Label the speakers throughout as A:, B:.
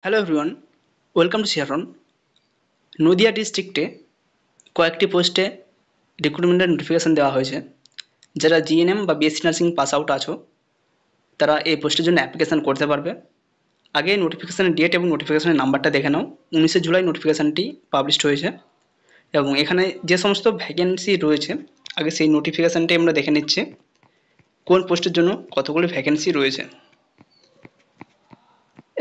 A: Hello everyone, welcome to শিয়ারন। নদিয়া ডিস্ট্রিক্টে কয়েকটি পোস্টে রিক্রুটমেন্টের নোটিফিকেশান দেওয়া হয়েছে। যারা জিএনএম বা বিএসসি নার্সিং পাস আউট আছো তারা এই পোস্টের জন্য অ্যাপ্লিকেশান করতে পারবে। আগে নোটিফিকেশানের ডেট এবং নোটিফিকেশানের নাম্বারটা দেখে নাও। 19শে জুলাই নোটিফিকেশানটি পাবলিশড হয়েছে এবং এখানে যে সমস্ত ভ্যাকেন্সি রয়েছে আগে সেই নোটিফিকেশানটি আমরা দেখে নিচ্ছি কোন পোস্টের জন্য কতগুলো ভ্যাকেন্সি রয়েছে।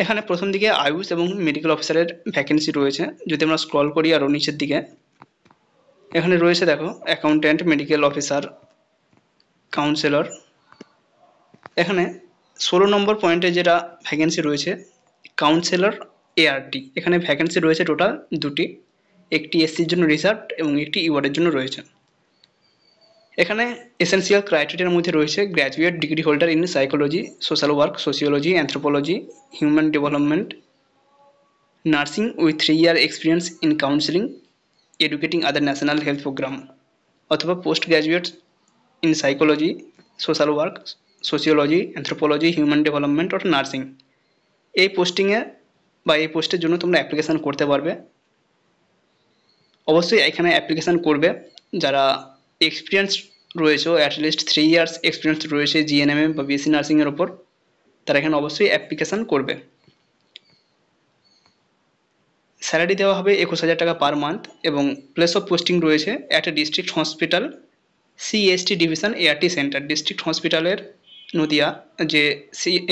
A: এখানে প্রথম দিকে আয়ুষ এবং মেডিকেল অফিসারের ভ্যাকেন্সি রয়েছে। যদি আমরা স্ক্রল করি আরও নিচের দিকে এখানে রয়েছে দেখো অ্যাকাউন্ট্যান্ট, মেডিকেল অফিসার, কাউন্সিলর। এখানে 16 নম্বর পয়েন্টে যেটা ভ্যাকেন্সি রয়েছে কাউন্সিলর এআরটি, এখানে ভ্যাকেন্সি রয়েছে টোটাল দুটি, একটি এসসির জন্য রিজার্ভড এবং একটি ইউআরের জন্য রয়েছে। এখানে এসেন্সিয়াল ক্রাইটেরিয়ার মধ্যে রয়েছে graduate degree holder in psychology, social work, sociology, anthropology, human development, nursing with 3 year experience in counselling, educating other national health programme, অথবা post graduate in psychology, social work, sociology, anthropology, human development or nursing. এই পোস্টিংয়ে বা এই পোস্টের জন্য তোমরা application করতে পারবে। অবশ্যই এখানে অ্যাপ্লিকেশান করবে যারা এক্সপিরিয়েন্স রয়েছে, অ্যাটলিস্ট 3 years এক্সপিরিয়েন্স রয়েছে জিএনএমএ বা বিএসসি নার্সিংয়ের ওপর, তারা এখানে অবশ্যই অ্যাপ্লিকেশান করবে। স্যালারি দেওয়া হবে 21,000 টাকা পার মান্থ এবং প্লেস অফ পোস্টিং রয়েছে at a district hospital CST division ART centre. District হসপিটালের নদিয়া যে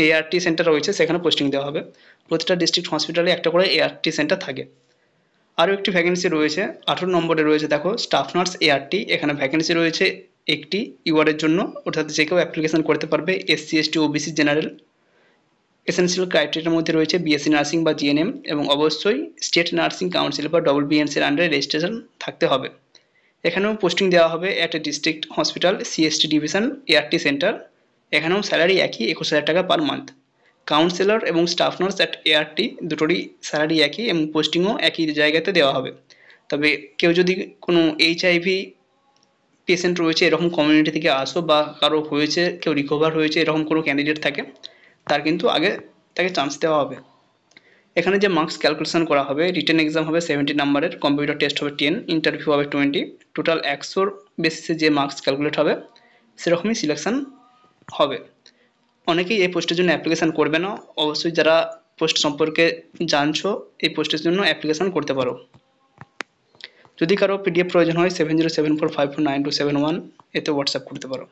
A: এআরটি সেন্টার রয়েছে সেখানে পোস্টিং দেওয়া হবে। প্রতিটা ডিস্ট্রিক্ট হসপিটালে একটা করে এআরটি সেন্টার থাকে। আরও একটি ভ্যাকেন্সি রয়েছে 18 নম্বরে রয়েছে দেখো স্টাফ নার্স এআরটি, এখানে ভ্যাকেন্সি রয়েছে একটি ইউআরের জন্য, অর্থাৎ যে কেউ অ্যাপ্লিকেশান করতে পারবে, SC, ST, OBC, general. Essential ক্রাইটেরিয়ার মধ্যে রয়েছে বিএসসি নার্সিং বা জিএনএম এবং অবশ্যই স্টেট নার্সিং কাউন্সিল বা WBNCর আন্ডারে রেজিস্ট্রেশন থাকতে হবে। এখানেও পোস্টিং দেওয়া হবে at a district hospital CST division ART centre. এখানেও স্যালারি একই 21,000 টাকা পার মান্থ। কাউন্সিলর এবং স্টাফ নার্স অ্যাট এআরটি দুটোরই স্যালারি একই এবং পোস্টিংও একই জায়গাতে দেওয়া হবে। তবে কেউ যদি কোনো এইচআইভি পেশেন্ট রয়েছে এরকম কমিউনিটি থেকে আসো বা কারো হয়েছে, কেউ রিকভার হয়েছে এরকম কোনো ক্যান্ডিডেট থাকে, তার কিন্তু আগে তাকে চান্স দেওয়া হবে। এখানে যে মার্কস ক্যালকুলেশন করা হবে, রিটেন এক্সাম হবে 70 নম্বরের, কম্পিউটার টেস্ট হবে 10, ইন্টারভিউ হবে 20, টোটাল 100 বেসিসে যে মার্কস ক্যালকুলেট হবে সেরকমই সিলেকশন হবে। অনেকেই এই পোস্টের জন্য অ্যাপ্লিকেশান করবে না। অবশ্যই যারা পোস্ট সম্পর্কে জানছো এই পোস্টের জন্য অ্যাপ্লিকেশান করতে পারো। যদি কারো পিডিএফ প্রয়োজন হয় 7074549271 এতে হোয়াটসঅ্যাপ করতে পারো।